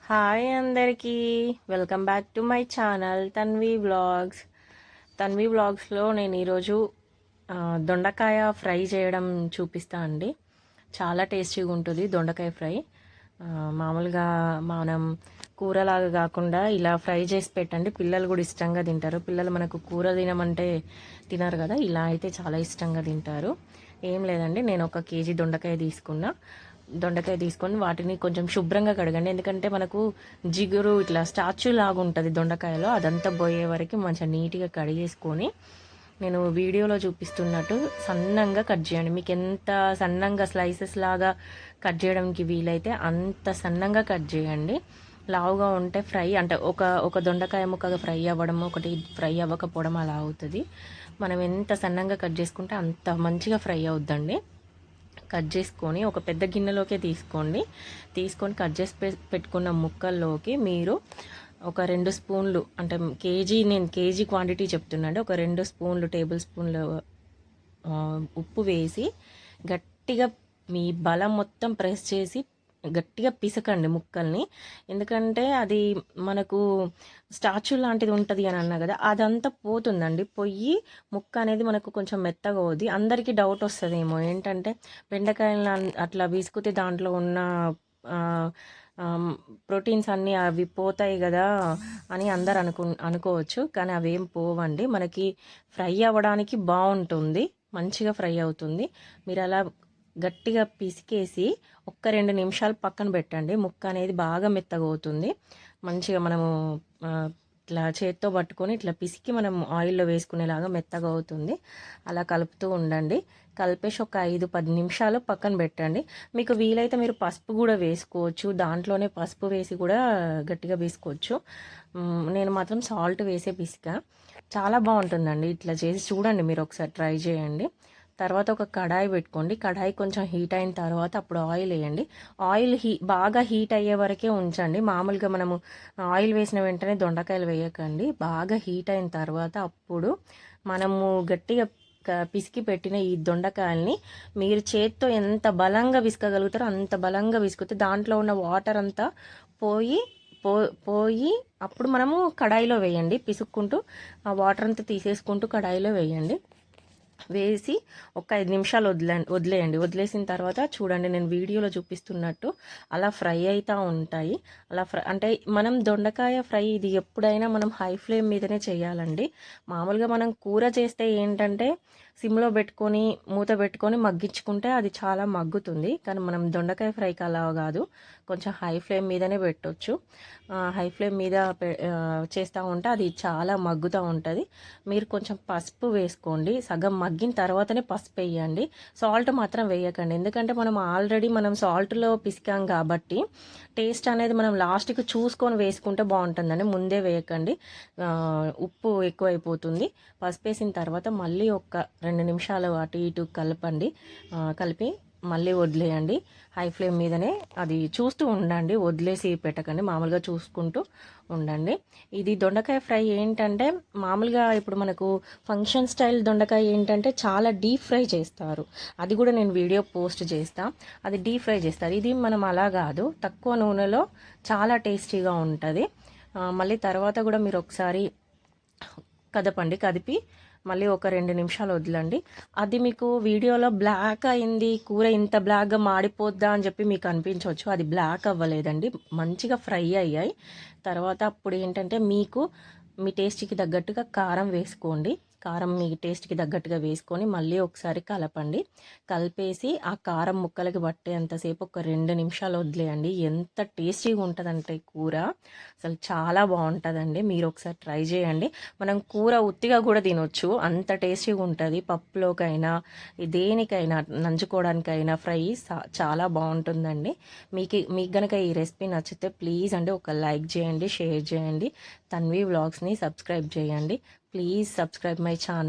Hi అందరికీ, welcome back to my channel Tanvi vlogs. Tanvi వ్లాగ్స్లో నేను ఈరోజు దొండకాయ ఫ్రై చేయడం చూపిస్తా అండి. చాలా టేస్టీగా ఉంటుంది దొండకాయ ఫ్రై. మామూలుగా మనం కూరలాగా కాకుండా ఇలా ఫ్రై చేసి పెట్టండి, పిల్లలు కూడా ఇష్టంగా తింటారు. పిల్లలు మనకు కూర తినమంటే తినరు కదా, ఇలా అయితే చాలా ఇష్టంగా తింటారు. ఏం లేదండి, నేను 1 కేజీ దొండకాయ తీసుకొని వాటిని కొంచెం శుభ్రంగా కడగండి. ఎందుకంటే మనకు జిగురు ఇట్లా స్టాచ్యూ లాగా ఉంటుంది దొండకాయలో, అదంతా పోయే వరకు మంచిగా నీట్గా కడిగేసుకొని నేను వీడియోలో చూపిస్తున్నట్టు సన్నంగా కట్ చేయండి. మీకు ఎంత సన్నంగా స్లైసెస్ లాగా కట్ చేయడానికి వీలైతే అంత సన్నంగా కట్ చేయండి. లావుగా ఉంటే ఫ్రై అంటే ఒక దొండకాయ ముక్కగా ఫ్రై అవ్వడం, ఒకటి ఫ్రై అవ్వకపోవడం అలా అవుతుంది. మనం ఎంత సన్నంగా కట్ చేసుకుంటే అంత మంచిగా ఫ్రై అవుద్దండి. కట్ చేసుకొని ఒక పెద్ద గిన్నెలోకి తీసుకొని కట్ చేసి పెట్టుకున్న ముక్కల్లోకి మీరు ఒక 2 స్పూన్లు, అంటే నేను కేజీ క్వాంటిటీ చెప్తున్నాండి, ఒక 2 స్పూన్లు టేబుల్ స్పూన్లు ఉప్పు వేసి గట్టిగా మీ బలం మొత్తం ప్రెస్ చేసి గట్టిగా పిసకండి ముక్కల్ని. ఎందుకంటే అది మనకు స్టాచ్యూ లాంటిది ఉంటుంది అని అన్నా కదా, అదంతా పోతుందండి. పొయ్యి ముక్క అనేది మనకు కొంచెం మెత్తగా అవుద్ది. అందరికీ డౌట్ వస్తుందేమో ఏంటంటే, బెండకాయలను అట్లా విసుకుతే దాంట్లో ఉన్న ప్రోటీన్స్ అన్నీ అవి పోతాయి కదా అని అందరు అనుకోవచ్చు. కానీ అవేం పోవండి, మనకి ఫ్రై అవ్వడానికి బాగుంటుంది, మంచిగా ఫ్రై అవుతుంది. మీరు అలా గట్టిగా పిసికేసి 1-2 నిమిషాలు పక్కన పెట్టండి. ముక్క అనేది బాగా మెత్తగా అవుతుంది. మంచిగా మనము ఇట్లా చేత్తో పట్టుకొని ఇట్లా పిసికి మనం ఆయిల్లో వేసుకునేలాగా మెత్తగా అవుతుంది. అలా కలుపుతూ ఉండండి. కలిపేసి ఒక 5-10 నిమిషాలు పక్కన పెట్టండి. మీకు వీలైతే మీరు పసుపు కూడా వేసుకోవచ్చు, దాంట్లోనే పసుపు వేసి కూడా గట్టిగా పిసుకోవచ్చు. నేను మాత్రం సాల్ట్ వేసే పిసికా. చాలా బాగుంటుందండి. ఇట్లా చేసి చూడండి, మీరు ఒకసారి ట్రై చేయండి. తర్వాత ఒక కడాయి పెట్టుకోండి. కడాయి కొంచెం హీట్ అయిన తర్వాత అప్పుడు ఆయిల్ వేయండి. ఆయిల్ బాగా హీట్ అయ్యే వరకే ఉంచండి. మామూలుగా మనము ఆయిల్ వేసిన వెంటనే దొండకాయలు వేయకండి. బాగా హీట్ అయిన తర్వాత అప్పుడు మనము గట్టిగా పిసికి పెట్టిన ఈ దొండకాయల్ని మీరు చేత్తో ఎంత బలంగా విసుకగలుగుతారో అంత బలంగా విసుకుతే దాంట్లో ఉన్న వాటర్ అంతా పోయి పోయి అప్పుడు మనము కడాయిలో వేయండి. పిసుక్కుంటూ ఆ వాటర్ అంతా తీసేసుకుంటూ కడాయిలో వేయండి. వేసి ఒక 5 నిమిషాలు వదిలేయండి. వదిలేసిన తర్వాత చూడండి, నేను వీడియోలో చూపిస్తున్నట్టు అలా ఫ్రై అవుతూ ఉంటాయి. అలా అంటే మనం దొండకాయ ఫ్రై ఇది ఎప్పుడైనా మనం హై ఫ్లేమ్ మీదనే చేయాలండి. మామూలుగా మనం కూర చేస్తే ఏంటంటే సిమ్లో పెట్టుకొని మూత పెట్టుకొని మగ్గించుకుంటే అది చాలా మగ్గుతుంది. కానీ మనం దొండకాయ ఫ్రైకి అలా కాదు, కొంచెం హై ఫ్లేమ్ మీదనే పెట్టవచ్చు. హై ఫ్లేమ్ మీద చేస్తూ ఉంటే అది చాలా మగ్గుతూ ఉంటుంది. మీరు కొంచెం పసుపు వేసుకోండి. సగం మగ్గిన తర్వాతనే పసుపు వేయండి. సాల్ట్ మాత్రం వేయకండి, ఎందుకంటే మనం సాల్ట్లో పిసికాం కాబట్టి టేస్ట్ అనేది మనం లాస్ట్కి చూసుకొని వేసుకుంటే బాగుంటుందండి. ముందే వేయకండి, ఉప్పు ఎక్కువైపోతుంది. పసుపు వేసిన తర్వాత మళ్ళీ ఒక 2 నిమిషాలు అటు ఇటు కలిపి మళ్ళీ వదిలేయండి. హై ఫ్లేమ్ మీదనే అది చూస్తూ ఉండండి, వదిలేసి పెట్టకండి, మామూలుగా చూసుకుంటూ ఉండండి. ఇది దొండకాయ ఫ్రై ఏంటంటే మామూలుగా ఇప్పుడు మనకు ఫంక్షన్ స్టైల్ దొండకాయ ఏంటంటే చాలా డీప్ ఫ్రై చేస్తారు. అది కూడా నేను వీడియో పోస్ట్ చేస్తా. అది డీప్ ఫ్రై చేస్తారు. ఇది మనం అలా కాదు, తక్కువ నూనెలో చాలా టేస్టీగా ఉంటుంది. మళ్ళీ తర్వాత కూడా మీరు ఒకసారి కదిపి మళ్ళీ ఒక 2 నిమిషాలు వదలండి. అది మీకు వీడియోలో బ్లాక్ అయింది, కూర ఇంత బ్లాక్గా మాడిపోద్దా అని చెప్పి మీకు అనిపించవచ్చు. అది బ్లాక్ అవ్వలేదండి, మంచిగా ఫ్రై అయ్యాయి. తర్వాత అప్పుడు ఏంటంటే మీ టేస్ట్కి తగ్గట్టుగా కారం వేసుకోండి. కారం మీ టేస్ట్కి తగ్గట్టుగా వేసుకొని మళ్ళీ ఒకసారి కలిపేసి ఆ కారం ముక్కలకి పట్టేంతసేపు ఒక 2 నిమిషాలు వదిలేయండి. ఎంత టేస్టీగా ఉంటుందంటే కూర అసలు చాలా బాగుంటుందండి. మీరు ఒకసారి ట్రై చేయండి. మనం కూర ఉత్తిగా కూడా తినొచ్చు, అంత టేస్టీగా ఉంటుంది. పప్పులోకైనా దేనికైనా నంచుకోవడానికైనా ఫ్రై చాలా బాగుంటుందండి. మీకు గనక ఈ రెసిపీ నచ్చితే ప్లీజ్ అండి ఒక లైక్ చేయండి, షేర్ చేయండి. తన్వి వ్లాగ్స్ని సబ్స్క్రైబ్ చేయండి. Please subscribe my channel.